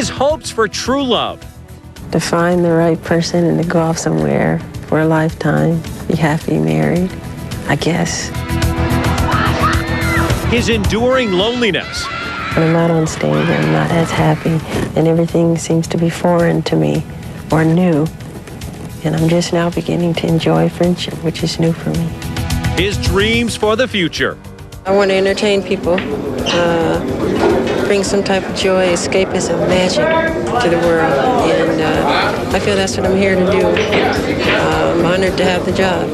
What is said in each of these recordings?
his hopes for true love, To find the right person and to go off somewhere for a lifetime, be happy married, I guess. his enduring loneliness, When I'm not on stage, I'm not as happy, and everything seems to be foreign to me or new. And I'm just now beginning to enjoy friendship, which is new for me. his dreams for the future. I want to entertain people, bring some type of joy, escapism, magic to the world, and I feel that's what I'm here to do. I'm honored to have the job.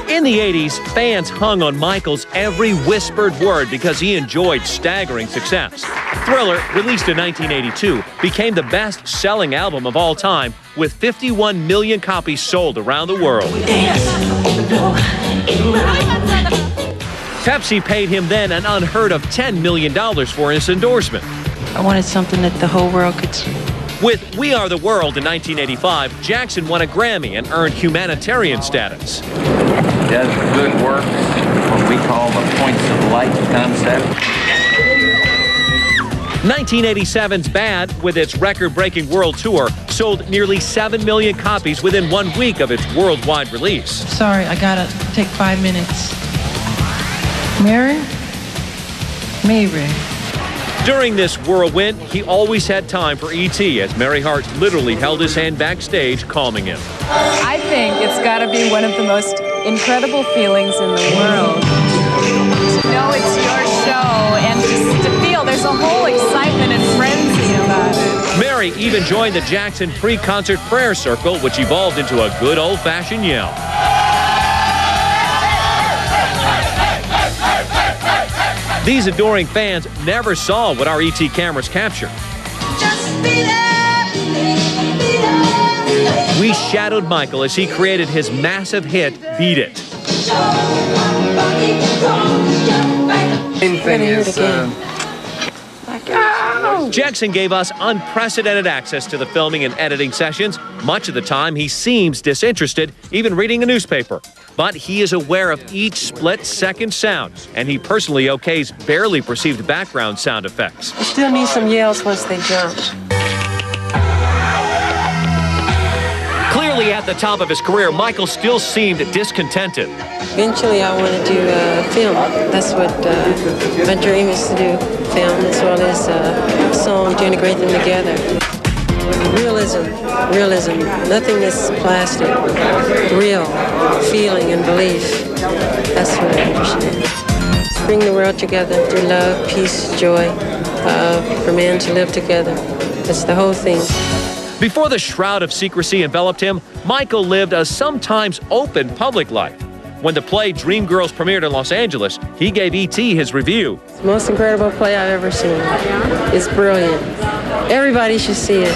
In the 80s, fans hung on Michael's every whispered word because he enjoyed staggering success. Thriller, released in 1982, became the best-selling album of all time with 51 million copies sold around the world. Pepsi paid him then an unheard of $10 million for his endorsement. I wanted something that the whole world could see. With We Are the World in 1985, Jackson won a Grammy and earned humanitarian status. Does good work, what we call the points of light concept. 1987's Bad, with its record-breaking world tour, sold nearly 7 million copies within 1 week of its worldwide release. Sorry, I gotta take 5 minutes. Mary? Maybe. During this whirlwind, he always had time for E.T. as Mary Hart literally held his hand backstage, calming him. I think it's got to be one of the most incredible feelings in the world. To know it's your show and just to feel there's a whole excitement and frenzy about it. Mary even joined the Jackson pre-concert prayer circle, which evolved into a good old-fashioned yell. These adoring fans never saw what our ET cameras captured. We shadowed Michael as he created his massive hit, Beat It. Main thing is, Jackson gave us unprecedented access to the filming and editing sessions. Much of the time, he seems disinterested, even reading a newspaper. But he is aware of each split-second sound, and he personally okays barely perceived background sound effects. I still need some yells once they jump. Clearly at the top of his career, Michael still seemed discontented. Eventually, I want to do film. That's what my dream is to do, film as well as song, to integrate them together. Realism, nothing is plastic. Real feeling and belief. That's what I understand. Bring the world together through love, peace, joy, for man to live together. That's the whole thing. Before the shroud of secrecy enveloped him, Michael lived a sometimes open public life. When the play Dreamgirls premiered in Los Angeles, he gave E.T. his review. It's the most incredible play I've ever seen. It's brilliant. Everybody should see it.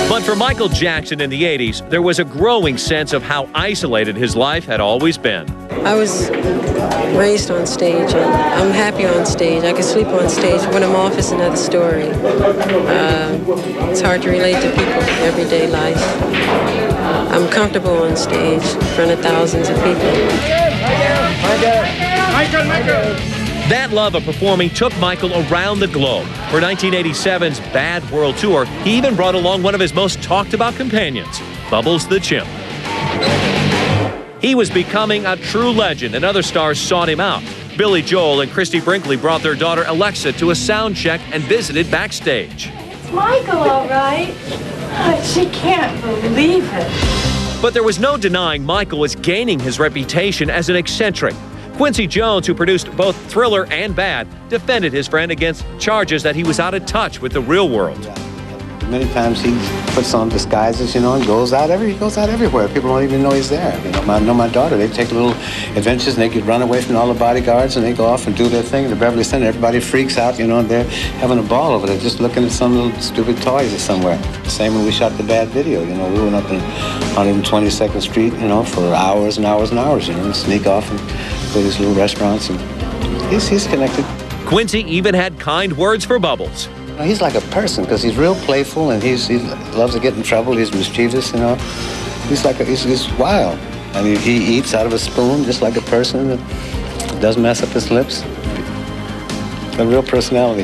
But for Michael Jackson in the 80s, there was a growing sense of how isolated his life had always been. I was raised on stage, and I'm happy on stage. I can sleep on stage. When I'm off, it's another story. It's hard to relate to people in everyday life. I'm comfortable on stage in front of thousands of people. That love of performing took Michael around the globe. For 1987's Bad World Tour, he even brought along one of his most talked-about companions, Bubbles the Chimp. He was becoming a true legend, and other stars sought him out. Billy Joel and Christy Brinkley brought their daughter Alexa to a sound check and visited backstage. It's Michael, all right. She can't believe it. But there was no denying Michael was gaining his reputation as an eccentric. Quincy Jones, who produced both Thriller and Bad, defended his friend against charges that he was out of touch with the real world. Many times he puts on disguises, and goes out everywhere. People don't even know he's there. I know my daughter. They take little adventures, and they could run away from all the bodyguards, and they go off and do their thing. The Beverly Center, everybody freaks out, and they're having a ball over there, just looking at some little stupid toys or somewhere. Same when we shot the Bad video. We went up in 122nd Street, for hours and hours and hours, and sneak off and go to these little restaurants, and he's connected. Quincy even had kind words for Bubbles. He's like a person because he's real playful and he loves to get in trouble. He's mischievous, He's wild. I mean, he eats out of a spoon just like a person that doesn't mess up his lips. A real personality.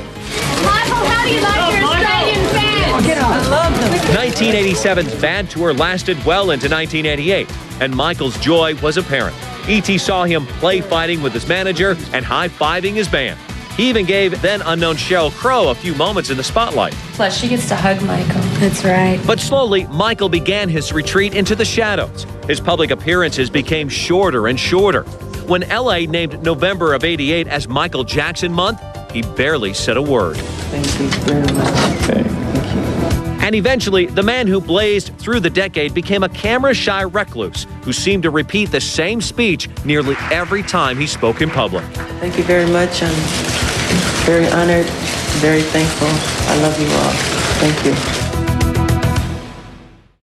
Michael, how do you like your Australian fans? I love them. 1987's Bad Tour lasted well into 1988, and Michael's joy was apparent. E.T. saw him play fighting with his manager and high-fiving his band. He even gave then-unknown Sheryl Crow a few moments in the spotlight. Plus, she gets to hug Michael. That's right. But slowly, Michael began his retreat into the shadows. His public appearances became shorter and shorter. When L.A. named November of '88 as Michael Jackson Month, he barely said a word. Thank you very much. Okay. Thank you. And eventually, the man who blazed through the decade became a camera-shy recluse who seemed to repeat the same speech nearly every time he spoke in public. Thank you very much. I'm very honored, very thankful. I love you all. Thank you.